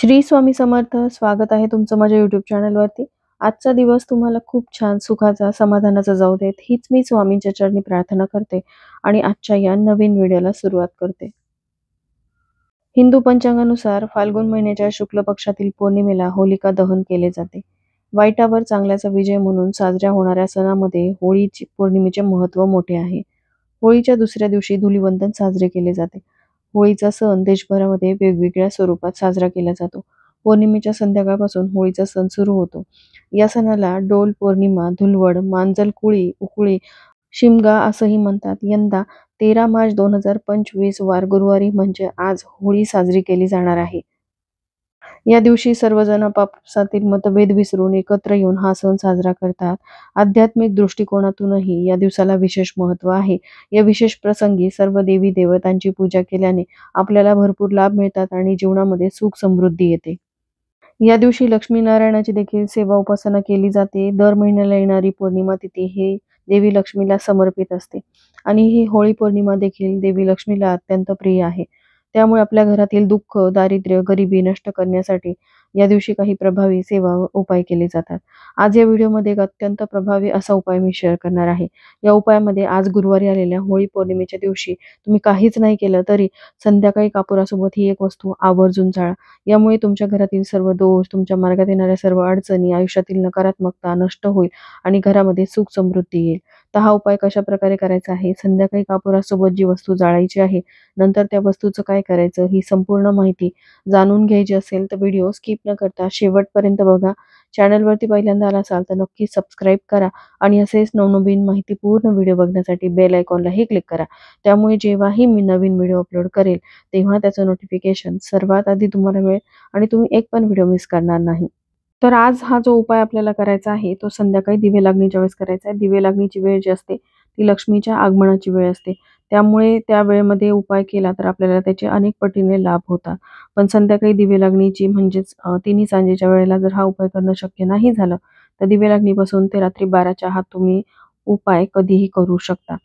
श्री स्वामी समर्थ. स्वागत आहे तुमचं माझ्या YouTube चॅनलवरती. आजचा दिवस तुम्हाला खूप छान सुखाचा, समाधानाचा जाऊ देत, हीच मी स्वामींच्या चरणी प्रार्थना करते आणि आजच्या या नवीन व्हिडिओला सुरुवात करते. हिंदू पंचांगानुसार फाल्गुन महिन्याच्या शुक्ल पक्षातील पौर्णिमेला होलिका दहन केले जाते. वाईटावर चांगल्याचा विजय म्हणून साजऱ्या होणाऱ्या सणामध्ये होळीची पौर्णिमेचे महत्त्व मोठे आहे. होळीच्या दुसऱ्या दिवशी धुलिवंदन साजरे केले जाते. होळीचा सण देशभरामध्ये वेगवेगळ्या स्वरूपात साजरा केला जातो. पौर्णिमेच्या संध्याकाळपासून होळीचा सण सुरू होतो. या सणाला डोल पौर्णिमा, धुलवड, मांजलकुळी, उकुळी, शिमगा असंही म्हणतात. यंदा 13 मार्च 2025 वार गुरुवारी म्हणजे आज होळी साजरी केली जाणार आहे. या दिवशी सर्वजण आपापसातील मतभेद विसरून एकत्र येऊन हा सण साजरा करतात. आध्यात्मिक दृष्टिकोनातूनही या दिवसाला विशेष महत्त्व आहे. या विशेष प्रसंगी सर्व देवी देवतांची पूजा केल्याने आपल्याला भरपूर लाभ मिळतात आणि जीवनामध्ये सुख समृद्धी येते. या दिवशी लक्ष्मीनारायणाची देखील सेवा उपासना केली जाते. दर महिन्याला येणारी पौर्णिमा तिथी हे देवी लक्ष्मीला समर्पित असते आणि ही होळी पौर्णिमा देखील देवी लक्ष्मीला अत्यंत प्रिय आहे. त्यामुळे आपल्या घरातील दुःख, दारिद्र्य, गरिबी नष्ट करण्यासाठी या दिवशी काही प्रभावी सेवा व उपाय केले जातात. आज या व्हिडिओमध्ये एक अत्यंत प्रभावी असा उपाय मी शेअर करणार आहे. या उपायामध्ये आज गुरुवारी आलेल्या होळी पौर्णिमेच्या दिवशी तुम्ही काहीच नाही केलं तरी संध्याकाळी कापुरासोबत ही एक वस्तू आवर्जून जाळा. यामुळे तुमच्या घरातील सर्व दोष, तुमच्या मार्गात येणाऱ्या सर्व अडचणी, आयुष्यातील नकारात्मकता नष्ट होईल आणि घरामध्ये सुख समृद्धी येईल. तर हा उपाय कशा प्रकारे करायचा आहे, संध्याकाळी कापुरासोबत जी वस्तू जाळायची आहे, नंतर त्या वस्तूचं काय करायचं, ही संपूर्ण माहिती जाणून घ्यायची असेल तर व्हिडिओ स्किप न करता शेवटपर्यंत बघा. चॅनलवरती पहिल्यांदा आला असाल तर नक्की सबस्क्राईब करा आणि असेच नवनवीन माहितीपूर्ण व्हिडिओ बघण्यासाठी बेल आयकॉनलाही क्लिक करा. त्यामुळे जेव्हाही मी नवीन व्हिडिओ अपलोड करेल तेव्हा त्याचं नोटिफिकेशन सर्वात आधी तुम्हाला मिळेल आणि तुम्ही एक पण व्हिडिओ मिस करणार नाही. तर आज हा जो उपाय आपल्याला करायचा आहे तो संध्याकाळी दिवे लागणीच्या वेळेस करायचा आहे. दिवे लागणीची वेळ जी असते ती लक्ष्मीच्या आगमनाची वेळ असते. त्यामुळे त्या वेळेमध्ये उपाय केला तर आपल्याला त्याचे अनेक पटीने लाभ होतात. पण संध्याकाळी दिवे लागणीची म्हणजेच तिन्ही सांजेच्या वेळेला जर हा उपाय करणं शक्य नाही झालं तर दिवे लागणीपासून ते रात्री 12च्या आत तुम्ही उपाय कधीही करू शकता.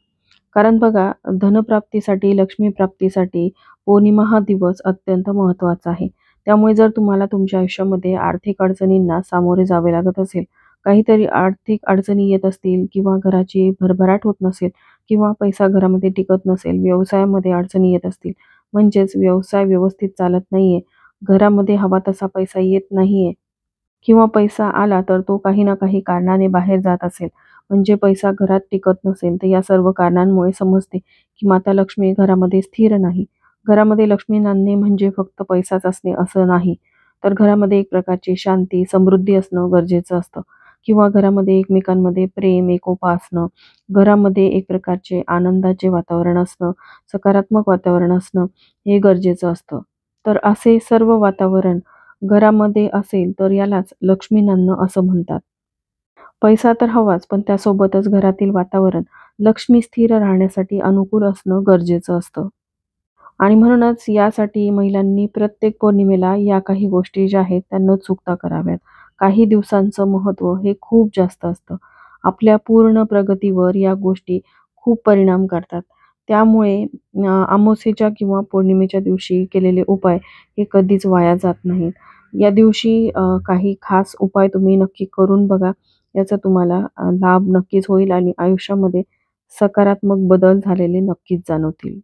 कारण बघा, धनप्राप्तीसाठी, लक्ष्मी प्राप्तीसाठी पौर्णिमा हा दिवस अत्यंत महत्त्वाचा आहे. त्यामुळे जर तुम्हाला तुमच्या आयुष्यामध्ये आर्थिक अडचणींना सामोरे जावे लागत असेल, काहीतरी आर्थिक अडचणी येत असतील किंवा घराची भरभराट होत नसेल किंवा पैसा घरामध्ये टिकत नसेल, व्यवसायामध्ये अडचणी येत असतील, म्हणजेच व्यवसाय व्यवस्थित चालत नाहीये, घरामध्ये हवा तसा पैसा येत नाहीये किंवा पैसा आला तर तो काही ना काही कारणाने बाहेर जात असेल, म्हणजे पैसा घरात टिकत नसेल, तर या सर्व कारणांमुळे समजते की माता लक्ष्मी घरामध्ये स्थिर नाही. घरामध्ये लक्ष्मी नांदणे म्हणजे फक्त पैसाच असणे असं नाही, तर घरामध्ये एक प्रकारची शांती, समृद्धी असणं गरजेचं असतं किंवा घरामध्ये एकमेकांमध्ये प्रेम, एकोपा असणं, घरामध्ये एक प्रकारचे आनंदाचे वातावरण असणं, सकारात्मक वातावरण असणं हे गरजेचं असतं. तर असे सर्व वातावरण घरामध्ये असेल तर यालाच लक्ष्मी नांदणं असं म्हणतात. पैसा तर हवाच, पण त्यासोबतच घरातील वातावरण लक्ष्मी स्थिर राहण्यासाठी अनुकूल असणं गरजेचं असतं. आणि म्हणूनच यासाठी महिलांनी प्रत्येक पौर्णिमेला या काही गोष्टी ज्या आहेत त्या न चुकता कराव्यात. काही दिवसांचं महत्त्व हे खूप जास्त असतं. आपल्या पूर्ण प्रगतीवर या गोष्टी खूप परिणाम करतात. त्यामुळे अमावास्येच्या किंवा पौर्णिमेच्या दिवशी केलेले उपाय हे कधीच वाया जात नाहीत. या दिवशी काही खास उपाय तुम्ही नक्की करून बघा. याचा तुम्हाला लाभ नक्कीच होईल आणि आयुष्यामध्ये सकारात्मक बदल झालेले नक्कीच जाणवतील.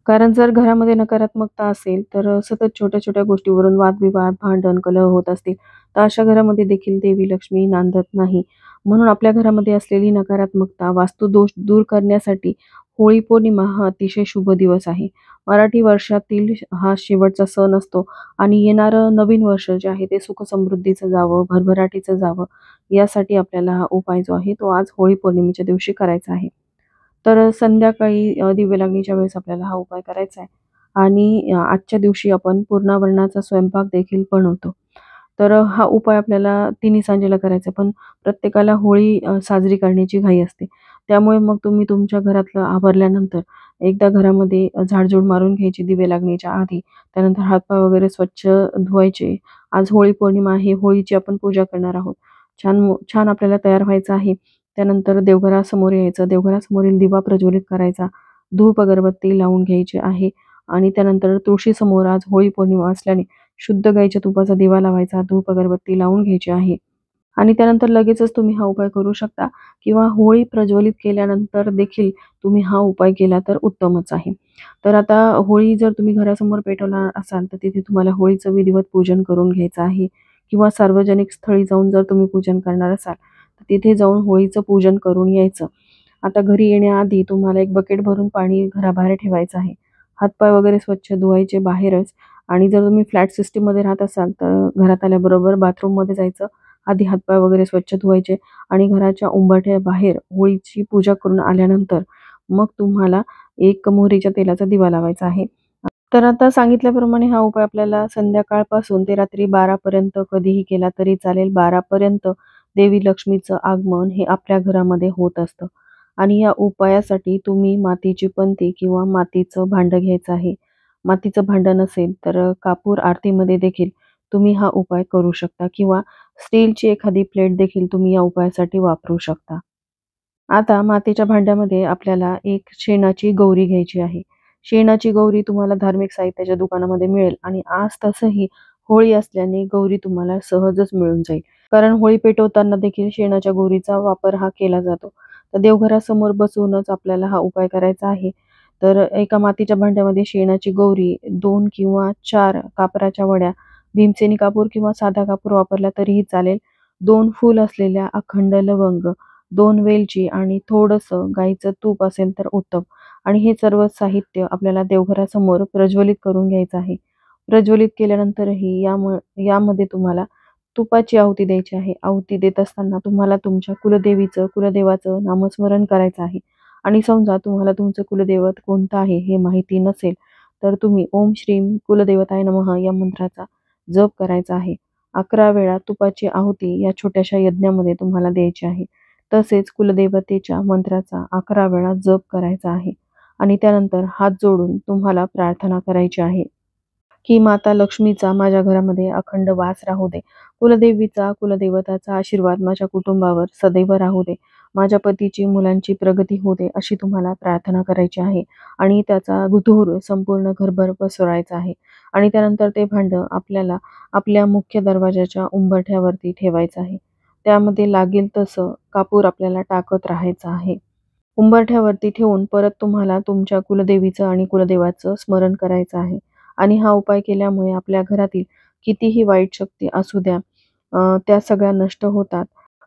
कारण जर घरामध्ये नकारात्मकता असेल, तर सतत छोट्या-छोट्या गोष्टीवरून वादविवाद, भांडण, कलह होत असतील, तर अशा घरामध्ये देखील देवी लक्ष्मी नांदत नाही. म्हणून आपल्या घरामध्ये असलेली नकारात्मकता, वास्तुदोष दूर करण्यासाठी होळी पौर्णिमा हा अतिशय शुभ दिवस आहे. मराठी वर्षातील हा शेवटचा सण असतो आणि येणारं नवीन वर्ष जे आहे ते सुख-समृद्धीचं जावं, भरभराटीचं जावं, यासाठी आपल्याला हा उपाय जो आहे तो आज होळी पौर्णिमेच्या दिवशी करायचा आहे. तर संध्याकाळी दिवे लागणीच्या वेळेस आपल्याला हा उपाय करायचा आहे आणि आजच्या दिवशी आपण पुरणावरणाचा स्वयंपाक देखील बनवतो. तर हा उपाय आपल्याला तिन्ही सांजेला करायचा आहे. पण प्रत्येकाला होळी साजरी करण्याची घाई असते. त्यामुळे मग तुम्ही तुमच्या घरातलं आवरल्यानंतर एकदा घरामध्ये झाडझूड मारून घ्यायची दिवे लागणीच्या आधी. त्यानंतर हातपाय वगैरे स्वच्छ धुवायचे. आज होळी पौर्णिमा आहे, होळीची आपण पूजा करणार आहोत. छान आपल्याला तयार व्हायचं आहे. त्यानंतर देवघरासमोर यायचं, देवघरासमोरील दिवा प्रज्वलित करायचा, धूप अगरबत्ती लावून घ्यायची आहे आणि त्यानंतर तुळशीसमोर आज होळी पौर्णिमा असल्याने शुद्ध गाईच्या तुपाचा दिवा लावायचा, धूप अगरबत्ती लावून घ्यायची आहे. आणि त्यानंतर लगेचच तुम्ही हा उपाय करू शकता किंवा होळी प्रज्वलित केल्यानंतर देखील तुम्ही हा उपाय केला तर उत्तमच आहे. तर आता होळी जर तुम्ही घरासमोर पेटवणार असाल, तर तिथे तुम्हाला होळीचं विधिवत पूजन करून घ्यायचं आहे किंवा सार्वजनिक स्थळी जाऊन जर तुम्ही पूजन करणार असाल, तर तिथे जाऊन होळीचं पूजन करून यायचं. आता घरी येण्याआधी तुम्हाला एक बकेट भरून पाणी घराबाहेर ठेवायचं आहे. हातपाय वगैरे स्वच्छ धुवायचे बाहेरच. आणि जर तुम्ही फ्लॅट सिस्टीममध्ये राहत असाल, तर घरात आल्याबरोबर बाथरूममध्ये जायचं. आधी हातपाय वगैरे स्वच्छ धुवायचे आणि घराच्या उंबरठ्याबाहेर होळीची पूजा करून आल्यानंतर मग तुम्हाला एक मोहरीच्या तेलाचा दिवा लावायचा आहे. तर आता सांगितल्याप्रमाणे हा उपाय आपल्याला संध्याकाळपासून ते रात्री 12 पर्यंत कधीही केला तरी चालेल. 12 पर्यंत देवी लक्ष्मीचं आगमन हे आपल्या घरामध्ये होत असतं. आणि या उपायासाठी तुम्ही मातीची पंती किंवा मातीचं भांडं घ्यायचं आहे. मातीचं भांडं नसेल तर कापूर आरतीमध्ये देखील तुम्ही हा उपाय करू शकता किंवा स्टीलची एखादी प्लेट देखील तुम्ही या उपायासाठी वापरू शकता. आता मातीच्या भांड्यामध्ये आपल्याला एक शेणाची गौरी घ्यायची आहे. शेणाची गौरी तुम्हाला धार्मिक साहित्याच्या दुकानामध्ये मिळेल आणि आज तसंही होळी असल्याने गौरी तुम्हाला सहजच मिळून जाईल. कारण होळी पेटवताना देखील शेणाच्या गौरीचा वापर हा केला जातो. तर देवघरासमोर बसूनच आपल्याला हा उपाय करायचा आहे. तर एका मातीच्या भांड्यामध्ये शेणाची गौरी, 2 किंवा 4 कापराच्या वड्या, भीमसेनी कापूर किंवा साधा कापूर वापरला तरीही चालेल. 2 फूल असलेल्या अखंड लवंग, 2 वेलची आणि थोडंसं गाईचं तूप असेल तर उत्तम. आणि हे सर्व साहित्य आपल्याला देवघरासमोर प्रज्वलित करून घ्यायचं आहे. प्रज्वलित केल्यानंतरही यामध्ये तुम्हाला तुपाची आहुती द्यायची आहे. आहुती देत असताना तुम्हाला तुमच्या कुलदेवाचं नामस्मरण करायचं आहे. आणि समजा तुम्हाला तुमचं कुलदैवत कोणतं आहे हे माहिती नसेल, तर तुम्ही ओम श्रीम कुलदेवताय नमः या मंत्राचा जप करायचा आहे. 11 वेळा तुपाची आहुती या छोट्याशा यज्ञामध्ये तुम्हाला द्यायची आहे. तसेच कुलदेवतेच्या मंत्राचा 11 वेळा जप करायचा आहे. आणि त्यानंतर हात जोडून तुम्हाला प्रार्थना करायची आहे, की माता लक्ष्मीचा माझ्या घरामध्ये अखंड वास राहू दे. कुलदेवताचा आशीर्वाद माझ्या कुटुंबावर सदैव राहू दे. माझ्या पतीची, मुलांची प्रगती होऊ दे, अशी तुम्हाला प्रार्थना करायची आहे. आणि त्याचा धूर संपूर्ण घरभर पसरायचा आहे. आणि त्यानंतर ते भांडं आपल्याला आपल्या मुख्य दरवाजाच्या उंबरठ्यावरती ठेवायचं आहे. त्यामध्ये लागेल तसं कापूर आपल्याला टाकत राहायचं आहे. उंबरठ्यावरती ठेवून परत तुम्हाला तुमच्या कुलदेवीचं आणि कुलदेवाचं स्मरण करायचं आहे. आणि हा उपाय केल्यामुळे आपल्या घरातील कितीही वाईट शक्ती असू द्या, त्या सगळ्या नष्ट होतात.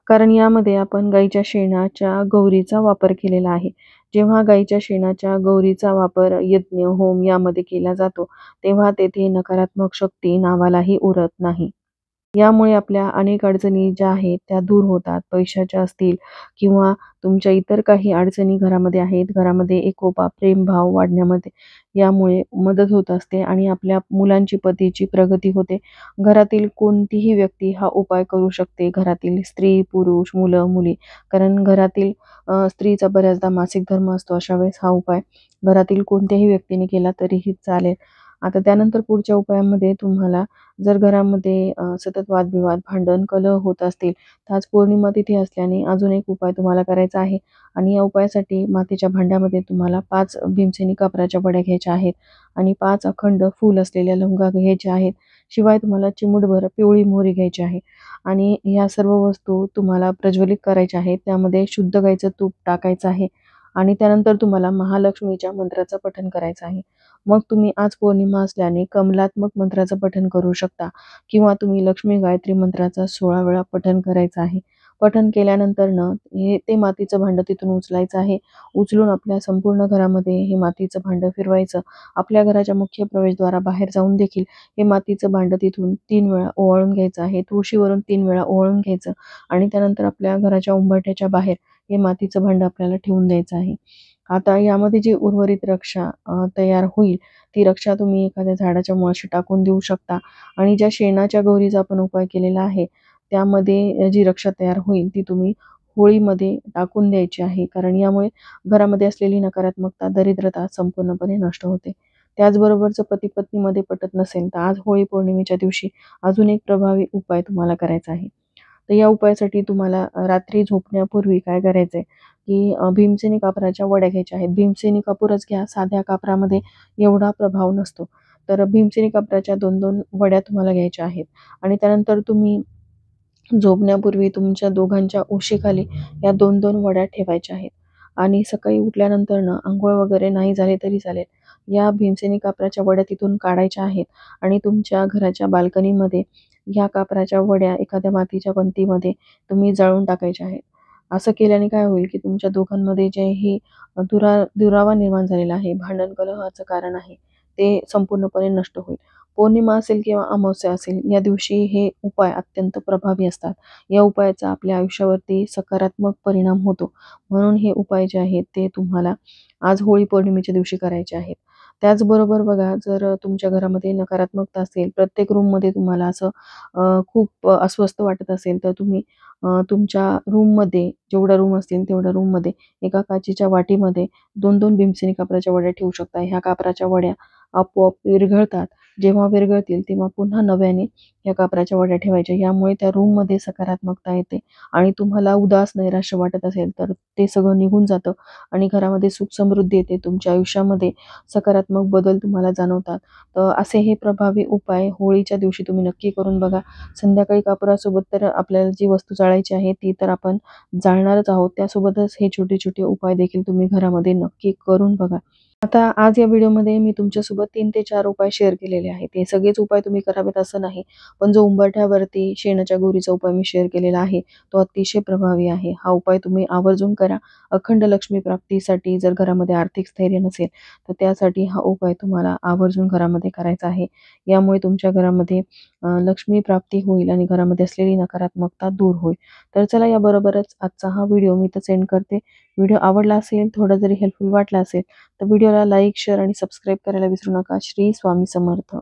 कारण यामध्ये आपण गाईच्या शेणाच्या गौरीचा वापर केलेला आहे. जेव्हा गाईच्या शेणाच्या गौरीचा वापर यज्ञ, होम यामध्ये केला जातो, तेव्हा तेथे नकारात्मक शक्ती नावालाही उरत नाही. यामुळे आपल्या अनेक अडचणी ज्या आहेत त्या दूर होतात. पैशाच्या असतील किंवा तुमच्या इतर काही अडचणी घरामध्ये आहेत. घरामध्ये एकोपा, प्रेमभाव वाढण्यामध्ये यामुळे मदत होत असते आणि आपल्या मुलांची, पतीची प्रगती होते. घरातील कोणतीही व्यक्ती हा उपाय करू शकते. घरातील स्त्री, पुरुष, मुलं, मुली. कारण घरातील स्त्रीचा बऱ्याचदा मासिक धर्म असतो. अशा वेळेस हा उपाय घरातील कोणत्याही व्यक्तीने केला तरीही चालेल. आता त्यानंतर पुढच्या उपायामध्ये तुम्हाला जर घरामध्ये सतत वादविवाद, भांडण, कलह होत असतील, तर आज पौर्णिमा तिथी असल्याने अजून एक उपाय तुम्हाला करायचा आहे. आणि या उपायासाठी मातीच्या भांड्यामध्ये तुम्हाला 5 भीमसेनी कापराच्या वड्या घ्यायच्या आहेत आणि 5 अखंड फूल असलेल्या लवंगा घ्यायच्या आहेत. शिवाय तुम्हाला चिमूटभर पिवळी मोहरी घ्यायची आहे. आणि ह्या सर्व वस्तू तुम्हाला प्रज्वलित करायच्या आहेत. त्यामध्ये शुद्ध गाईचं तूप टाकायचं आहे. आणि त्यानंतर तुम्हाला महालक्ष्मीच्या मंत्राचं पठण करायचं आहे. मग तुम्ही आज पौर्णिमा असल्याने कमलात्मक मंत्राचं पठण करू शकता किंवा तुम्ही लक्ष्मी गायत्री मंत्राचा 16 वेळा पठण करायचं आहे. पठण केल्यानंतरनं ते मातीचं भांडं तिथून उचलायचं आहे. उचलून आपल्या संपूर्ण घरामध्ये हे मातीचं भांडं फिरवायचं. आपल्या घराच्या मुख्य प्रवेशद्वाराबाहेर जाऊन देखील हे मातीचं भांडं तिथून 3 वेळा ओवाळून घ्यायचं आहे. तुळशीवरून 3 वेळा ओवाळून घ्यायचं आणि त्यानंतर आपल्या घराच्या उंबरठ्याच्या बाहेर हे मातीचं भांडं आपल्याला ठेवून द्यायचं आहे. आता यामध्ये जी उर्वरित रक्षा तयार होईल, ती रक्षा तुम्ही एखाद्या झाडाच्या मुळाशी टाकून देऊ शकता. आणि ज्या शेणाच्या गौरीचा आपण उपाय केलेला आहे, त्यामध्ये जी रक्षा तयार होईल ती तुम्ही होळीमध्ये टाकून द्यायची आहे. कारण यामुळे घरामध्ये असलेली नकारात्मकता, दरिद्रता संपूर्णपणे नष्ट होते. त्याचबरोबर जर पती-पत्नीमध्ये पटत नसेल, तर आज होळी पौर्णिमेच्या दिवशी अजून एक प्रभावी उपाय तुम्हाला करायचा आहे. तर या उपायासाठी तुम्हाला रात्री झोपण्यापूर्वी काय करायचंय, की भीमसेनी कापराच्या वड्या घ्यायच्या आहेत. भीमसेनी कापूरच घ्या. साध्या कापरामध्ये एवढा प्रभाव नसतो. तर भीमसेनी कापराच्या 2-2 वड्या तुम्हाला घ्यायच्या आहेत आणि त्यानंतर तुम्ही झोपण्यापूर्वी तुमच्या दोघांच्या उशीखाली या 2-2 वड्या ठेवायच्या आहेत आणि सकाळी उठल्यानंतर ना अंघोळ वगैरे नाही झाले तरी चालेल. या भीमसेनी कापराच्या वड्या तिथून काढायच्या आहेत आणि तुमच्या घराच्या बाल्कनीमध्ये ह्या कापराच्या वड्या एखाद्या मातीच्या पंतीमध्ये तुम्ही जाळून टाकायच्या आहेत. असं केल्याने काय होईल, की तुमच्या दोघांमध्ये जे ही दुरावा निर्माण झालेला आहे, भांडण कलहाचं कारण आहे, ते संपूर्णपणे नष्ट होईल. पौर्णिमा असेल किंवा अमावस्या असेल, या दिवशी हे उपाय अत्यंत प्रभावी असतात. या उपायाचा आपल्या आयुष्यावरती सकारात्मक परिणाम होतो. म्हणून हे उपाय जे आहेत ते तुम्हाला आज होळी पौर्णिमेच्या दिवशी करायचे आहेत. त्याचबरोबर बघा, जर तुमच्या घरामध्ये नकारात्मकता असेल, प्रत्येक रूममध्ये तुम्हाला असं खूप अस्वस्थ वाटत असेल, तर तुम्ही तुमच्या रूममध्ये जेवढ्या रूम असतील तेवढ्या रूममध्ये एका काचेच्या वाटीमध्ये 2-2 भीमसेनी कापराच्या वड्या ठेवू शकता. ह्या कापराच्या वड्या आपोआप विरघळतात. जेव्हा विरघळतील तेव्हा पुन्हा नव्याने या कापराच्या वड्या ठेवायच्या. यामुळे त्या रूममध्ये सकारात्मकता येते आणि तुम्हाला उदास, नैराश्य वाटत असेल तर ते सगळं निघून जातं आणि घरामध्ये सुख समृद्धी येते. तुमच्या आयुष्यामध्ये सकारात्मक बदल तुम्हाला जाणवतात. तर असे हे प्रभावी उपाय होळीच्या दिवशी तुम्ही नक्की करून बघा. संध्याकाळी कापुरासोबत तर आपल्याला जी वस्तू जाळायची आहे ती तर आपण जाळणारच आहोत. त्यासोबतच हे छोटे-छोटे उपाय देखील तुम्ही घरामध्ये नक्की करून बघा. आता आज या व्हिडिओमध्ये मी तुमच्यासोबत 3 ते 4 उपाय शेअर केलेले आहेत. हे सगळेच उपाय तुम्ही करावेत असं नाही. पण जो उंबरठ्यावरती शेणाच्या गोरीचा उपाय मी शेअर केलेला आहे, तो अतिशय प्रभावी आहे. हा उपाय तुम्ही आवर्जून करा. अखंड लक्ष्मी प्राप्तीसाठी जर घरामध्ये आर्थिक स्थैर्य नसेल, तर त्यासाठी हा उपाय तुम्हाला आवर्जून घरामध्ये करायचा आहे. यामुळे तुमच्या घरामध्ये लक्ष्मी प्राप्ती होईल आणि घरामध्ये असलेली नकारात्मकता दूर होईल. तर चला, याबरोबरच आजचा हा व्हिडिओ मी इथं एंड करते. व्हिडिओ आवडला असेल, थोडा जरी हेल्पफुल वाटला असेल, तर व्हिडिओला लाईक, शेअर आणि सबस्क्राईब करायला विसरू नका. श्री स्वामी समर्थ.